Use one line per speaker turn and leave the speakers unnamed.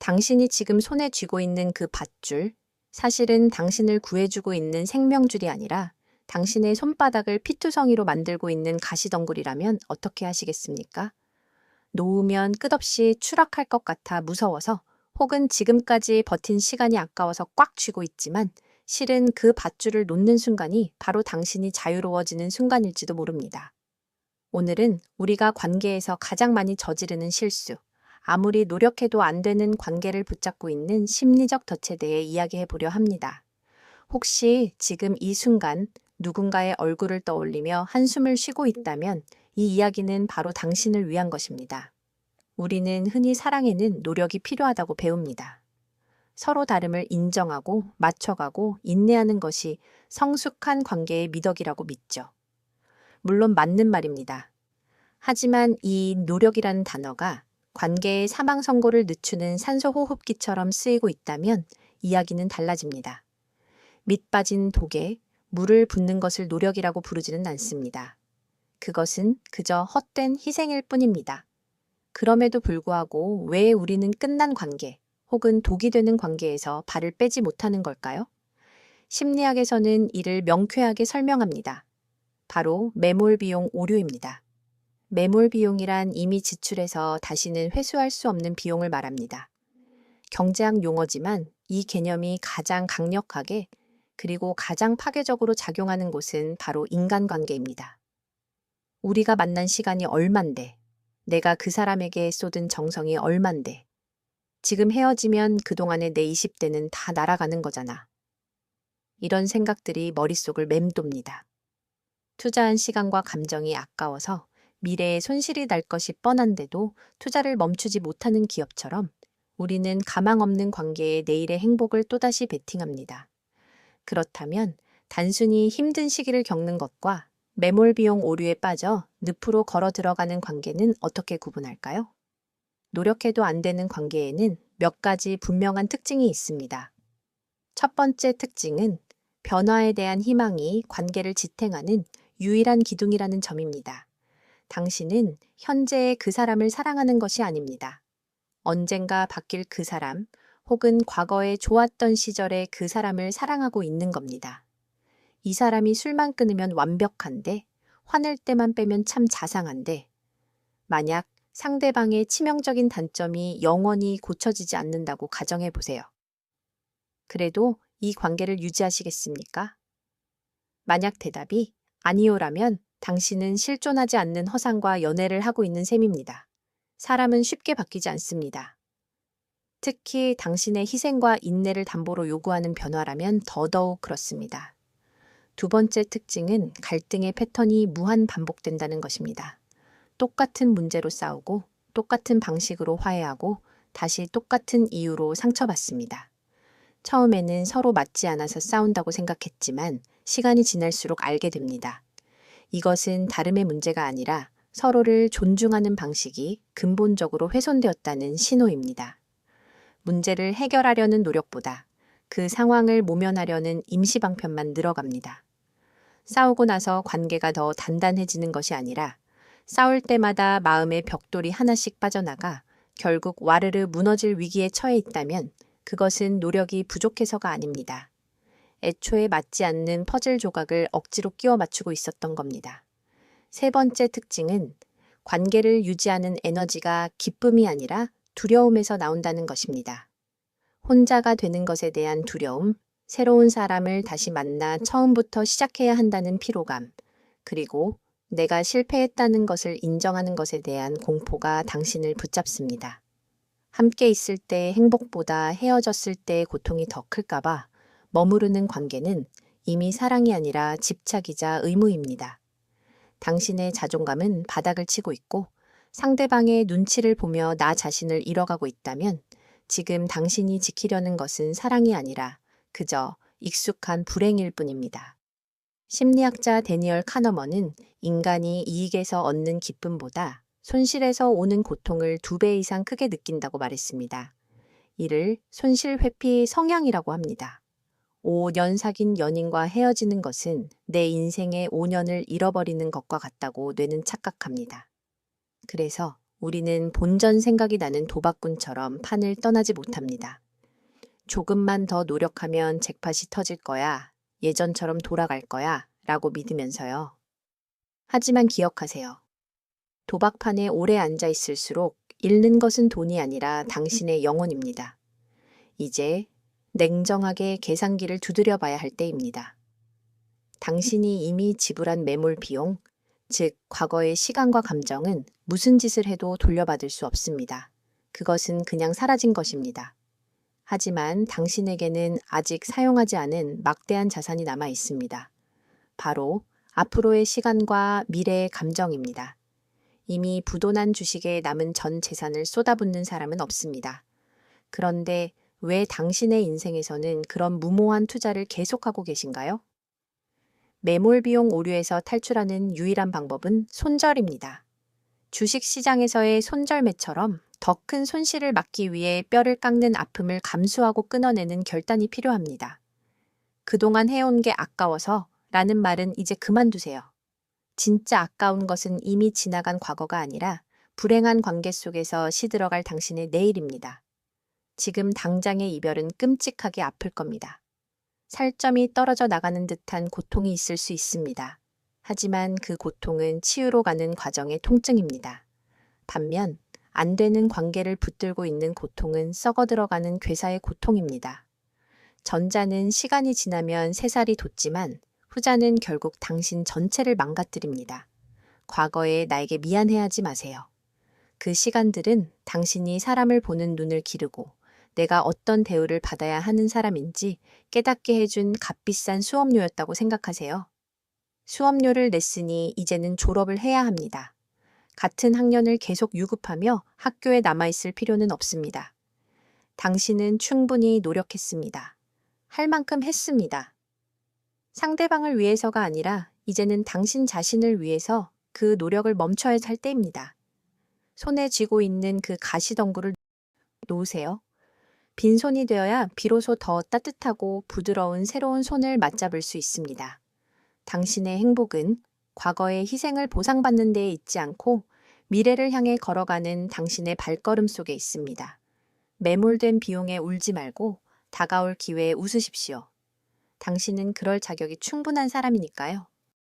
당신이 지금 손에 쥐고 있는 그 밧줄, 사실은 당신을 구해주고 있는 생명줄이 아니라 당신의 손바닥을 피투성이로 만들고 있는 가시덩굴이라면 어떻게 하시겠습니까? 놓으면 끝없이 추락할 것 같아 무서워서 혹은 지금까지 버틴 시간이 아까워서 꽉 쥐고 있지만 실은 그 밧줄을 놓는 순간이 바로 당신이 자유로워지는 순간일지도 모릅니다. 오늘은 우리가 관계에서 가장 많이 저지르는 실수, 아무리 노력해도 안 되는 관계를 붙잡고 있는 심리적 덫에 대해 이야기해 보려 합니다. 혹시 지금 이 순간 누군가의 얼굴을 떠올리며 한숨을 쉬고 있다면 이 이야기는 바로 당신을 위한 것입니다. 우리는 흔히 사랑에는 노력이 필요하다고 배웁니다. 서로 다름을 인정하고 맞춰가고 인내하는 것이 성숙한 관계의 미덕이라고 믿죠. 물론 맞는 말입니다. 하지만 이 노력이라는 단어가 관계의 사망 선고를 늦추는 산소 호흡기처럼 쓰이고 있다면 이야기는 달라집니다. 밑 빠진 독에 물을 붓는 것을 노력이라고 부르지는 않습니다. 그것은 그저 헛된 희생일 뿐입니다. 그럼에도 불구하고 왜 우리는 끝난 관계 혹은 독이 되는 관계에서 발을 빼지 못하는 걸까요? 심리학에서는 이를 명쾌하게 설명합니다. 바로 매몰 비용 오류입니다. 매몰 비용이란 이미 지출해서 다시는 회수할 수 없는 비용을 말합니다. 경제학 용어지만 이 개념이 가장 강력하게 그리고 가장 파괴적으로 작용하는 곳은 바로 인간관계입니다. 우리가 만난 시간이 얼만데, 내가 그 사람에게 쏟은 정성이 얼만데, 지금 헤어지면 그동안의 내 20대는 다 날아가는 거잖아. 이런 생각들이 머릿속을 맴돕니다. 투자한 시간과 감정이 아까워서 미래에 손실이 날 것이 뻔한데도 투자를 멈추지 못하는 기업처럼 우리는 가망 없는 관계에 내일의 행복을 또다시 베팅합니다. 그렇다면 단순히 힘든 시기를 겪는 것과 매몰 비용 오류에 빠져 늪으로 걸어 들어가는 관계는 어떻게 구분할까요? 노력해도 안 되는 관계에는 몇 가지 분명한 특징이 있습니다. 첫 번째 특징은 변화에 대한 희망이 관계를 지탱하는 유일한 기둥이라는 점입니다. 당신은 현재의 그 사람을 사랑하는 것이 아닙니다. 언젠가 바뀔 그 사람, 혹은 과거에 좋았던 시절의 그 사람을 사랑하고 있는 겁니다. 이 사람이 술만 끊으면 완벽한데, 화낼 때만 빼면 참 자상한데, 만약 상대방의 치명적인 단점이 영원히 고쳐지지 않는다고 가정해 보세요. 그래도 이 관계를 유지하시겠습니까? 만약 대답이 아니요라면 당신은 실존하지 않는 허상과 연애를 하고 있는 셈입니다. 사람은 쉽게 바뀌지 않습니다. 특히 당신의 희생과 인내를 담보로 요구하는 변화라면 더더욱 그렇습니다. 두 번째 특징은 갈등의 패턴이 무한 반복된다는 것입니다. 똑같은 문제로 싸우고 똑같은 방식으로 화해하고 다시 똑같은 이유로 상처받습니다. 처음에는 서로 맞지 않아서 싸운다고 생각했지만 시간이 지날수록 알게 됩니다. 이것은 다름의 문제가 아니라 서로를 존중하는 방식이 근본적으로 훼손되었다는 신호입니다. 문제를 해결하려는 노력보다 그 상황을 모면하려는 임시방편만 늘어갑니다. 싸우고 나서 관계가 더 단단해지는 것이 아니라 싸울 때마다 마음의 벽돌이 하나씩 빠져나가 결국 와르르 무너질 위기에 처해 있다면 그것은 노력이 부족해서가 아닙니다. 애초에 맞지 않는 퍼즐 조각을 억지로 끼워 맞추고 있었던 겁니다. 세 번째 특징은 관계를 유지하는 에너지가 기쁨이 아니라 두려움에서 나온다는 것입니다. 혼자가 되는 것에 대한 두려움, 새로운 사람을 다시 만나 처음부터 시작해야 한다는 피로감, 그리고 내가 실패했다는 것을 인정하는 것에 대한 공포가 당신을 붙잡습니다. 함께 있을 때의 행복보다 헤어졌을 때의 고통이 더 클까봐 머무르는 관계는 이미 사랑이 아니라 집착이자 의무입니다. 당신의 자존감은 바닥을 치고 있고 상대방의 눈치를 보며 나 자신을 잃어가고 있다면 지금 당신이 지키려는 것은 사랑이 아니라 그저 익숙한 불행일 뿐입니다. 심리학자 데니얼 카너먼은 인간이 이익에서 얻는 기쁨보다 손실에서 오는 고통을 2배 이상 크게 느낀다고 말했습니다. 이를 손실 회피 성향이라고 합니다. 5년 사귄 연인과 헤어지는 것은 내 인생의 5년을 잃어버리는 것과 같다고 뇌는 착각합니다. 그래서 우리는 본전 생각이 나는 도박꾼처럼 판을 떠나지 못합니다. 조금만 더 노력하면 잭팟이 터질 거야. 예전처럼 돌아갈 거야. 라고 믿으면서요. 하지만 기억하세요. 도박판에 오래 앉아 있을수록 잃는 것은 돈이 아니라 당신의 영혼입니다. 이제 냉정하게 계산기를 두드려 봐야 할 때입니다. 당신이 이미 지불한 매몰 비용, 즉 과거의 시간과 감정은 무슨 짓을 해도 돌려받을 수 없습니다. 그것은 그냥 사라진 것입니다. 하지만 당신에게는 아직 사용하지 않은 막대한 자산이 남아 있습니다. 바로 앞으로의 시간과 미래의 감정입니다. 이미 부도난 주식에 남은 전 재산을 쏟아붓는 사람은 없습니다. 그런데 왜 당신의 인생에서는 그런 무모한 투자를 계속하고 계신가요? 매몰 비용 오류에서 탈출하는 유일한 방법은 손절입니다. 주식 시장에서의 손절매처럼 더 큰 손실을 막기 위해 뼈를 깎는 아픔을 감수하고 끊어내는 결단이 필요합니다. 그동안 해온 게 아까워서 라는 말은 이제 그만두세요. 진짜 아까운 것은 이미 지나간 과거가 아니라 불행한 관계 속에서 시들어갈 당신의 내일입니다. 지금 당장의 이별은 끔찍하게 아플 겁니다. 살점이 떨어져 나가는 듯한 고통이 있을 수 있습니다. 하지만 그 고통은 치유로 가는 과정의 통증입니다. 반면 안 되는 관계를 붙들고 있는 고통은 썩어 들어가는 괴사의 고통입니다. 전자는 시간이 지나면 새살이 돋지만 후자는 결국 당신 전체를 망가뜨립니다. 과거에 나에게 미안해하지 마세요. 그 시간들은 당신이 사람을 보는 눈을 기르고 내가 어떤 대우를 받아야 하는 사람인지 깨닫게 해준 값비싼 수업료였다고 생각하세요. 수업료를 냈으니 이제는 졸업을 해야 합니다. 같은 학년을 계속 유급하며 학교에 남아있을 필요는 없습니다. 당신은 충분히 노력했습니다. 할 만큼 했습니다. 상대방을 위해서가 아니라 이제는 당신 자신을 위해서 그 노력을 멈춰야 할 때입니다. 손에 쥐고 있는 그 가시덩굴을 놓으세요. 빈손이 되어야 비로소 더 따뜻하고 부드러운 새로운 손을 맞잡을 수 있습니다. 당신의 행복은 과거의 희생을 보상받는 데에 있지 않고 미래를 향해 걸어가는 당신의 발걸음 속에 있습니다. 매몰된 비용에 울지 말고 다가올 기회에 웃으십시오. 당신은 그럴 자격이 충분한 사람이니까요.